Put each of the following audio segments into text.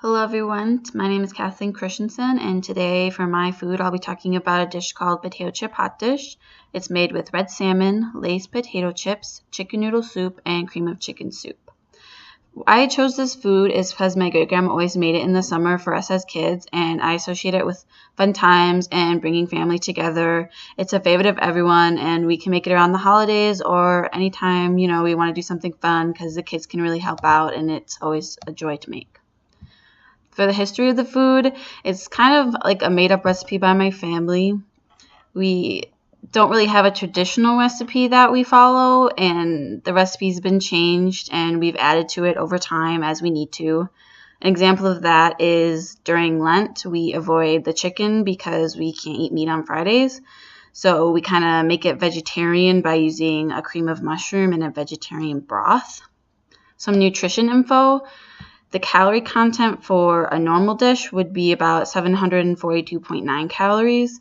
Hello everyone, my name is Kathleen Christensen, and today for my food I'll be talking about a dish called potato chip hot dish. It's made with red salmon, Lay's potato chips, chicken noodle soup, and cream of chicken soup. I chose this food is because my great-grandma always made it in the summer for us as kids, and I associate it with fun times and bringing family together. It's a favorite of everyone, and we can make it around the holidays or anytime, we want to do something fun because the kids can really help out, and it's always a joy to make. For the history of the food, it's kind of like a made-up recipe by my family. We don't really have a traditional recipe that we follow, and the recipe's been changed, and we've added to it over time as we need to. An example of that is during Lent, we avoid the chicken because we can't eat meat on Fridays. So we kind of make it vegetarian by using a cream of mushroom and a vegetarian broth. Some nutrition info. The calorie content for a normal dish would be about 742.9 calories,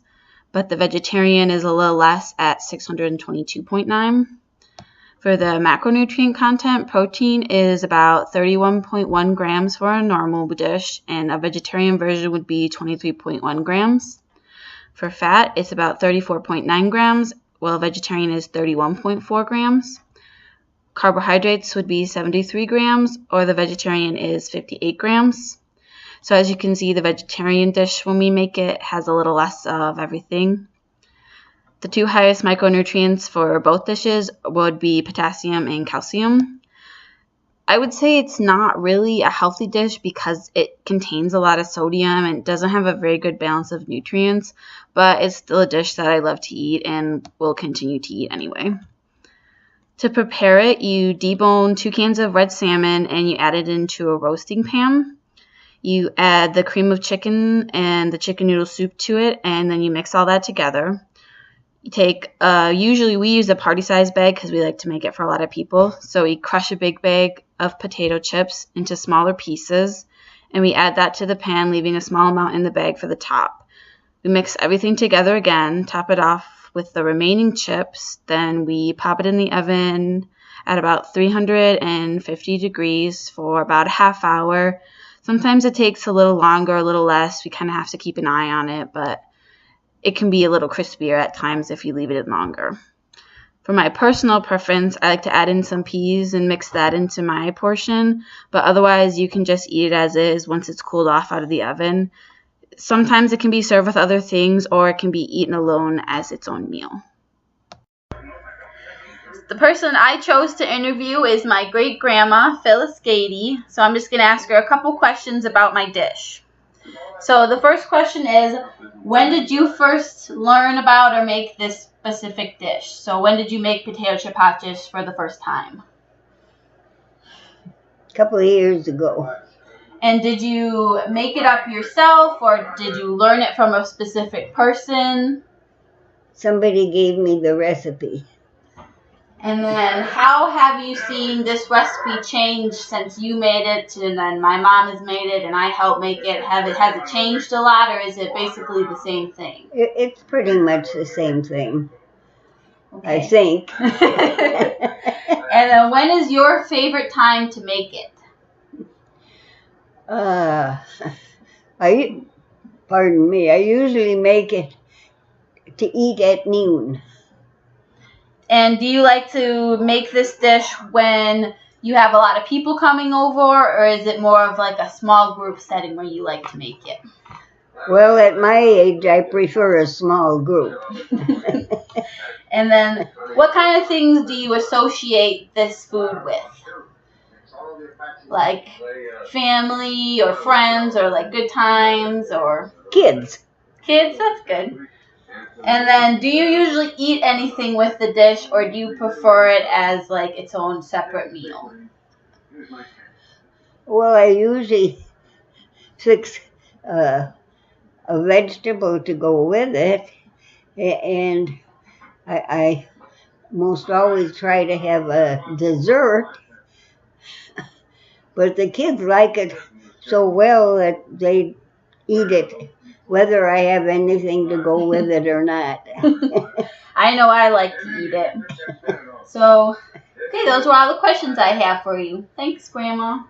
but the vegetarian is a little less at 622.9. For the macronutrient content, protein is about 31.1 grams for a normal dish, and a vegetarian version would be 23.1 grams. For fat, it's about 34.9 grams, while vegetarian is 31.4 grams. Carbohydrates would be 73 grams, or the vegetarian is 58 grams. So as you can see, the vegetarian dish, when we make it, has a little less of everything. The two highest micronutrients for both dishes would be potassium and calcium. I would say it's not really a healthy dish because it contains a lot of sodium and doesn't have a very good balance of nutrients, but it's still a dish that I love to eat and will continue to eat anyway. To prepare it, you debone 2 cans of red salmon and you add it into a roasting pan. You add the cream of chicken and the chicken noodle soup to it, and then you mix all that together. You take, usually we use a party-sized bag because we like to make it for a lot of people. So we crush a big bag of potato chips into smaller pieces, and we add that to the pan, leaving a small amount in the bag for the top. We mix everything together again, top it off with the remaining chips, then we pop it in the oven at about 350 degrees for about a half hour. Sometimes it takes a little longer, a little less. We kind of have to keep an eye on it, but it can be a little crispier at times if you leave it in longer. For my personal preference, I like to add in some peas and mix that into my portion, but otherwise you can just eat it as is once it's cooled off out of the oven. Sometimes it can be served with other things, or it can be eaten alone as its own meal. The person I chose to interview is my great-grandma, Phyllis Gady. So I'm just going to ask her a couple questions about my dish. So the first question is, when did you first learn about or make this specific dish? So when did you make potato chip hot dish for the first time? A couple of years ago. And did you make it up yourself, or did you learn it from a specific person? Somebody gave me the recipe. And then how have you seen this recipe change since you made it, and then my mom has made it, and I helped make it? Has it changed a lot, or is it basically the same thing? It's pretty much the same thing, okay. I think. And then when is your favorite time to make it? Pardon me, I usually make it to eat at noon. And do you like to make this dish when you have a lot of people coming over, or is it more of like a small group setting where you like to make it? Well, at my age, I prefer a small group. And then what kind of things do you associate this food with? Like family or friends, or like good times, or kids. Kids, that's good. And then do you usually eat anything with the dish, or do you prefer it as like its own separate meal? Well, I usually fix a vegetable to go with it, and I most always try to have a dessert. But the kids like it so well that they eat it, whether I have anything to go with it or not. I know I like to eat it. So, okay, those were all the questions I have for you. Thanks, Grandma.